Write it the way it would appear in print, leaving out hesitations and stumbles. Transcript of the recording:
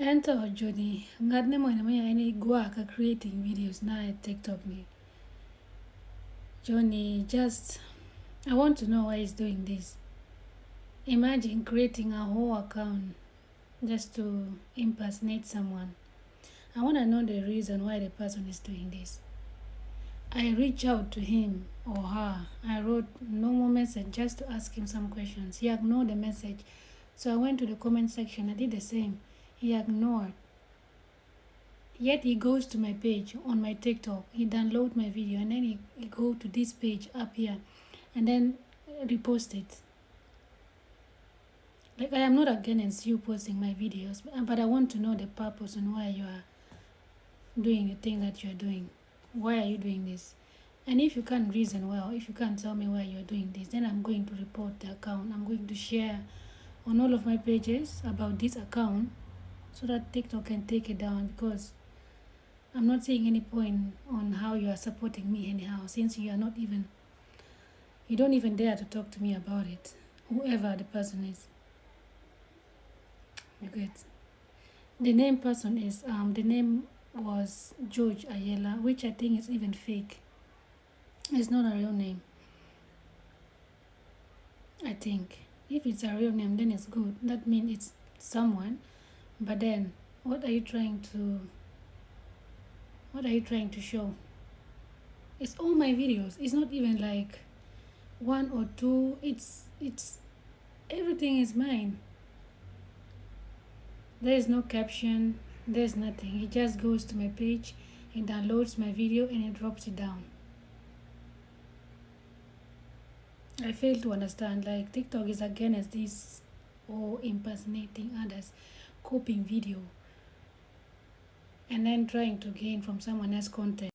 Enter Jody. Ngadne mo na may any guaka creating videos na at TikTok ni. Johnny, just I want to know why he's doing this. Imagine creating a whole account just to impersonate someone. I want to know the reason why the person is doing this. I reached out to him or her. I wrote normal message just to ask him some questions. He ignored the message. So I went to the comment section. I did the same. He ignored. Yet he goes to my page on my TikTok. He download my video and then he go to this page up here and then repost it. Like I am not against you posting my videos, but I want to know the purpose and why you are doing the thing that you are doing. Why are you doing this? And if you can't reason well, if you can't tell me why you are doing this, then I'm going to report the account. I'm going to share on all of my pages about this account so that TikTok can take it down, because I'm not seeing any point on how you are supporting me anyhow, since you don't even dare to talk to me about it, whoever the person is. You get. The name was George Ayala, which I think is even fake. It's not a real name. I think if it's a real name, then it's good. That means it's someone. But then, what are you trying to show? It's all my videos. It's not even like one or two. It's everything is mine. There is no caption. There's nothing. He just goes to my page, he downloads my video and he drops it down. I fail to understand. Like TikTok is against this or impersonating others, copying video, and then trying to gain from someone else's content.